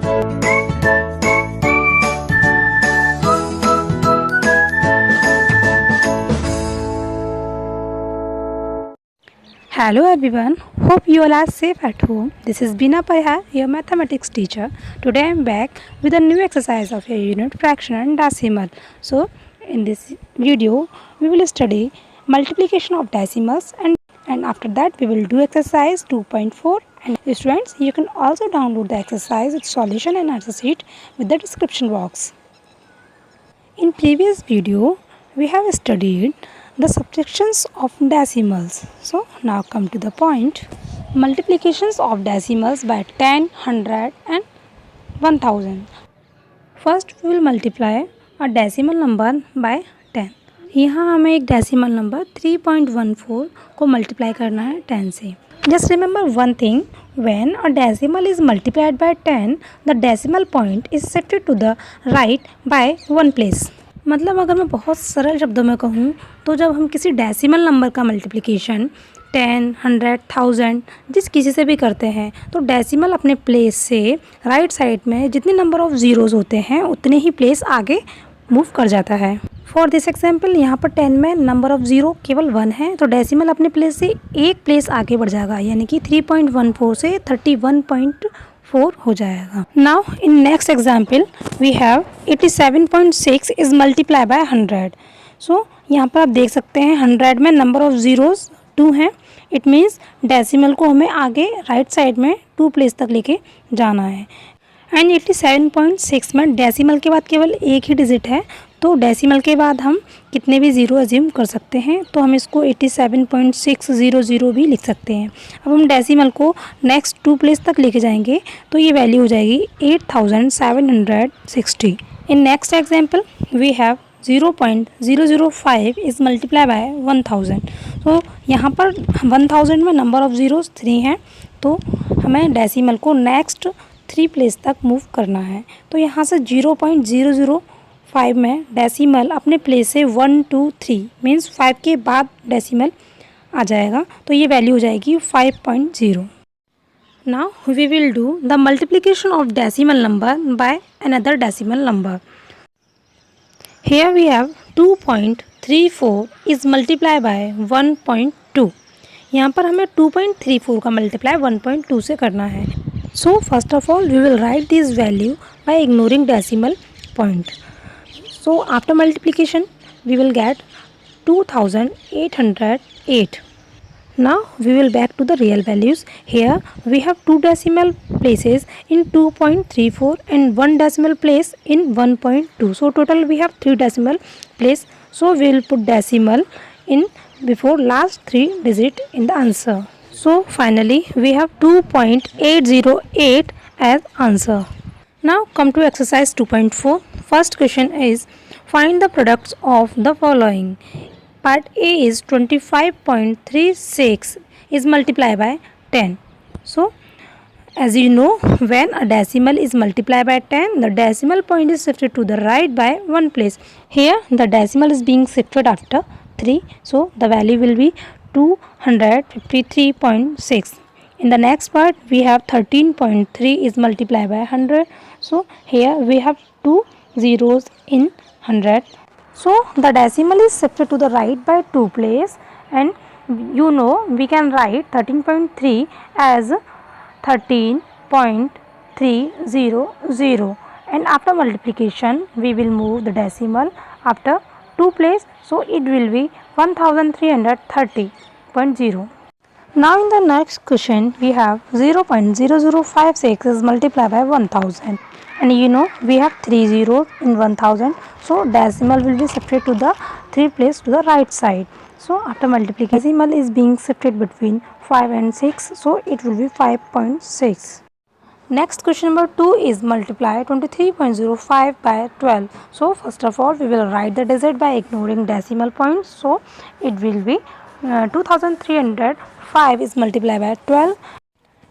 Hello everyone, hope you all are safe at home. This is Bina Parha, your mathematics teacher. Today I am back with a new exercise of your unit fraction and decimal. So in this video we will study multiplication of decimals and after that we will do exercise 2.4. And students, you can also download the exercise with solution and answer sheet with the description box. In previous video we have studied the subtractions of decimals. So now come to the point. Multiplications of decimals by 10, 100 and 1000. First we will multiply a decimal number by 10. यहाँ हमें एक decimal number 3.14 को multiply करना है 10 से. Just remember one thing, when a decimal is multiplied by 10, the decimal point is shifted to the right by 1 place. मतलब अगर मैं बहुत सरल शब्दों में कहूँ तो जब हम किसी डेसिमल नंबर का मल्टीप्लिकेशन 10, 100, 1000 जिस किसी से भी करते हैं तो डेसिमल अपने प्लेस से राइट साइड में जितने नंबर ऑफ ज़ीरोज़ होते हैं उतने ही प्लेस आगे मूव कर जाता है. फॉर दिस एग्जाम्पल यहाँ पर 10 में नंबर ऑफ ज़ीरो केवल 1 है तो डेसिमल अपने प्लेस से एक प्लेस आगे बढ़ जाएगा यानी कि 3.14 से 31.4 हो जाएगा. Now in next example we have 87.6 is multiply by 100. So यहाँ पर आप देख सकते हैं 100 में नंबर ऑफ ज़ीरोज़ 2 हैं. इट मीन्स डेसिमल को हमें आगे राइट साइड में 2 प्लेस तक लेके जाना है. एंड 87.6 में डेसिमल के बाद केवल एक ही डिजिट है तो डेसिमल के बाद हम कितने भी ज़ीरो अज्यूम कर सकते हैं तो हम इसको 87.600 भी लिख सकते हैं. अब हम डेसिमल को नेक्स्ट 2 प्लेस तक लेके जाएंगे तो ये वैल्यू हो जाएगी 8760. In next example we have 0.005 is multiply by 1000. तो यहाँ पर 1000 में नंबर ऑफ ज़ीरोज़ 3 हैं तो हमें डेसिमल को नेक्स्ट 3 प्लेस तक मूव करना है. तो यहाँ से 0.005 में डेसिमल अपने प्लेस से 1, 2, 3 मीन्स 5 के बाद डेसिमल आ जाएगा तो ये वैल्यू हो जाएगी 5.0. Now we will do the multiplication of decimal number by another decimal number. Here we have 2.34 is multiplied by 1.2. यहाँ पर हमें 2.34 का मल्टीप्लाई 1.2 से करना है. So first of all we will write this value by ignoring decimal point. So after multiplication we will get 2808. Now we will back to the real values. Here we have 2 decimal places in 2.34 and 1 decimal place in 1.2. So total we have 3 decimal place. So we will put decimal in before last 3 digit in the answer. So finally we have 2.808 as answer. Now come to exercise 2.4. First question is find the products of the following. Part A is 25.36 is multiplied by 10. So as you know, when a decimal is multiplied by 10, the decimal point is shifted to the right by 1 place. Here the decimal is being shifted after 3. So the value will be 253.6. In the next part we have 13.3 is multiplied by 100. So here we have 2 zeros in 100. So the decimal is shifted to the right by 2 place and you know we can write 13.3 as 13.300 and after multiplication we will move the decimal after 2 place so it will be 1330.0. Now in the next question we have 0.0056 is multiplied by 1000 and you know we have 3 zeros in 1000 so decimal will be shifted to the 3 place to the right side. So after multiplication decimal is being shifted between 5 and 6 so it will be 5.6. Next question number 2 is multiply 23.05 by 12. So first of all we will write the digit by ignoring decimal points. So it will be 2305 is multiplied by 12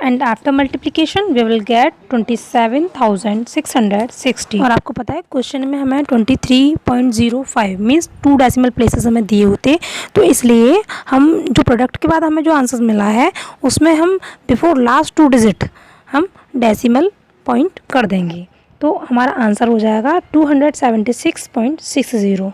and after multiplication we will get 27,660. और आपको पता है question में हमें 23.05 means 2 decimal places हमें दिए होते तो इसलिए हम जो प्रोडक्ट के बाद हमें जो आंसर मिला है उसमें हम बिफोर लास्ट 2 डिजिट हम डेसिमल पॉइंट कर देंगे, तो हमारा आंसर हो जाएगा 276.60।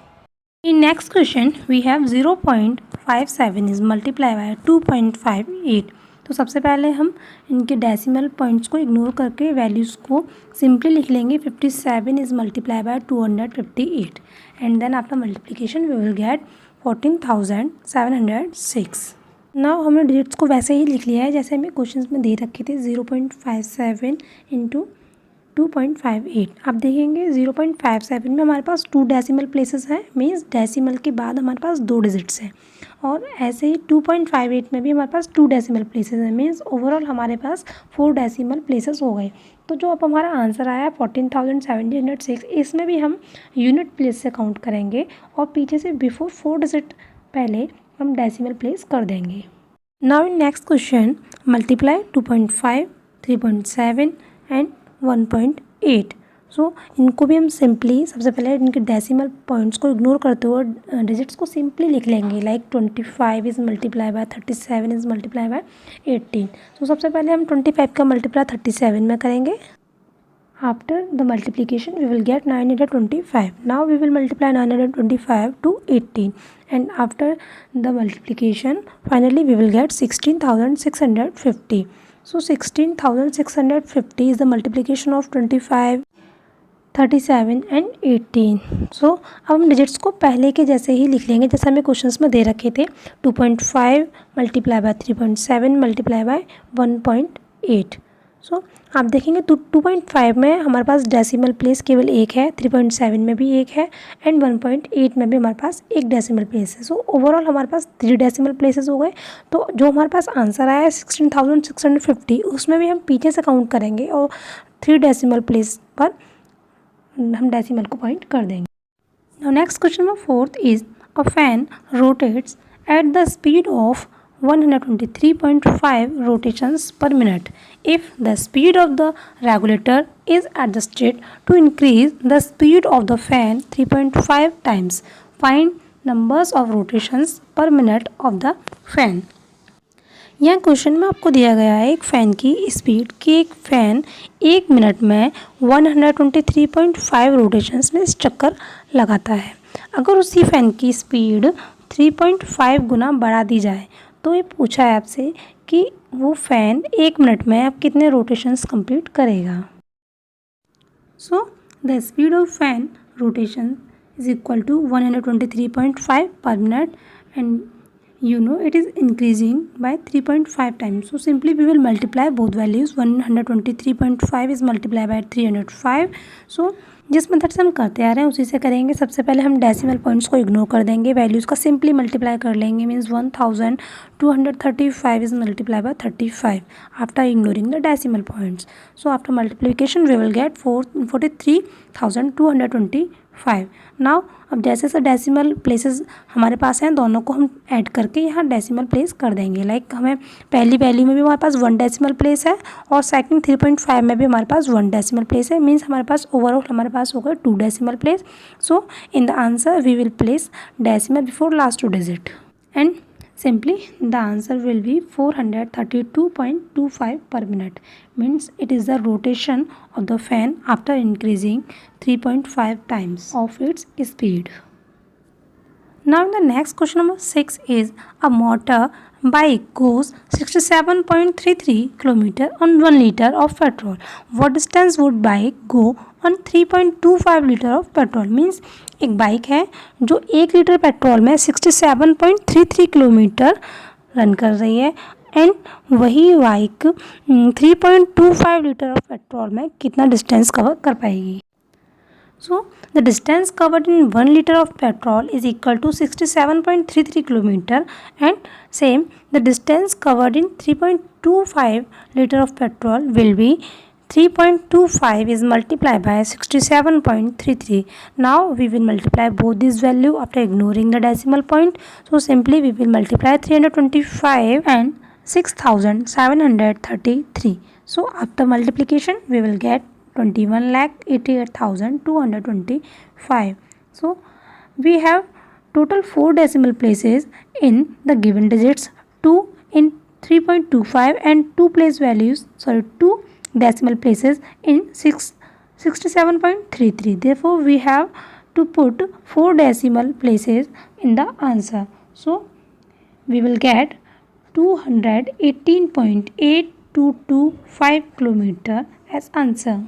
In next question we have 0.57 is multiply by 2.58। तो सबसे पहले हम इनके डेसिमल पॉइंट्स को इग्नोर करके वैल्यूज़ को सिंपली लिख लेंगे। 57 is multiply by 258 and then after multiplication we will get 14,706। Now हमने डिजिट्स को वैसे ही लिख लिया है जैसे हमें क्वेश्चंस में दे रखे थे, 0.57 इंटू 2.58। आप देखेंगे 0.57 में हमारे पास 2 डेसिमल प्लेसेस हैं, मीन्स डेसिमल के बाद हमारे पास 2 डिजिट्स हैं, और ऐसे ही 2.58 में भी हमारे पास 2 डेसिमल प्लेसेस हैं, मीन्स ओवरऑल हमारे पास 4 डेसिमल प्लेसेस हो गए। तो जो अब हमारा आंसर आया 14,706, इसमें भी हम यूनिट प्लेस से काउंट करेंगे और पीछे से बिफोर 4 डिजिट पहले हम डेसिमल प्लेस कर देंगे। Now in next question multiply 2.5, 3.7 and 1.8। सो इनको भी हम सिंपली सबसे पहले इनके डेसिमल पॉइंट्स को इग्नोर करते हुए डिजिट्स को सिंपली लिख लेंगे, like 25 is multiply by 37 is multiply by 18। So सबसे पहले हम 25 का मल्टीप्लाई 37 में करेंगे। After the multiplication we will get 925। Now we will multiply 925 to 18 and after the multiplication finally we will get 16,650. So 16,650 is the multiplication of 25, 37 and 18. So अब हम digits को पहले के जैसे ही लिख लेंगे जैसे हमें क्वेश्चंस में दे रखे थे, 2.5 मल्टीप्लाई बाय 3.7 मल्टीप्लाई बाय 1.8। सो आप देखेंगे तो 2.5 में हमारे पास डेसिमल प्लेस केवल एक है, 3.7 में भी एक है एंड 1.8 में भी हमारे पास एक डेसिमल प्लेस है। सो ओवरऑल हमारे पास 3 डेसिमल प्लेसेस हो गए। तो जो हमारे पास आंसर आया है 16,650, उसमें भी हम पीछे से काउंट करेंगे और 3 डेसिमल प्लेस पर हम डेसिमल को पॉइंट कर देंगे। Now next question number 4 is a fan rotates at the speed of 123.5 rotations per minute. If the speed of the regulator is adjusted to increase the speed of the fan 3.5 times, find numbers of rotations per minute of the fan. यह question में आपको दिया गया है एक fan की speed कि एक फ़ैन 1 मिनट में 123.5 रोटेशंस में चक्कर लगाता है। अगर उसी फ़ैन की स्पीड 3.5 गुना बढ़ा दी जाए तो ये पूछा है आपसे कि वो फ़ैन 1 मिनट में आप कितने रोटेशंस कंप्लीट करेगा। So the speed of fan rotation is equal to 123.5 per minute and you know it is increasing by 3.5 times. So simply we will multiply both values. 123.5 is multiplied by 305. So जिस method से हम करते आ रहे हैं उसी से करेंगे। सबसे पहले हम डेसिमल पॉइंट्स को इग्नोर कर देंगे, वैल्यूज़ का सिंपली मल्टीप्लाई कर लेंगे, means 1235 is multiply by 35 after ignoring the decimal points. So after multiplication we will get 43,225। Now अब जैसे से डेसिमल प्लेसेस हमारे पास हैं दोनों को हम ऐड करके यहाँ डेसिमल प्लेस कर देंगे। लाइक हमें पहली वैल्यू में भी हमारे पास 1 डेसिमल प्लेस है और सेकंड 3.5 में भी हमारे पास 1 डेसिमल प्लेस है, मीन्स हमारे पास ओवरऑल हमारे पास होगा 2 decimal place. So in the answer we will place decimal before last 2 digit and simply the answer will be 432.25 per minute, means it is the rotation of the fan after increasing 3.5 times of its speed. Now the next question number 6 is a motor bike goes 67.33 km on 1 liter of petrol. What distance would bike go on 3.25 liter of petrol? Means एक bike है जो 1 litre petrol में 67.33 kilometre run कर रही है and वही bike 3.25 litre of petrol में कितना डिस्टेंस कवर कर पाएगी। So the distance covered in 1 liter of petrol is equal to 67.33 kilometer and same the distance covered in 3.25 liter of petrol will be 3.25 is multiplied by 67.33. Now we will multiply both these value after ignoring the decimal point. So simply we will multiply 325 and 6,733. So after multiplication we will get 21,88,225. So we have total 4 decimal places in the given digits, 2 in 3.25 and 2 place values, 2 decimal places in 67.33. Therefore, we have to put 4 decimal places in the answer. So, we will get 218.8225 kilometer as answer.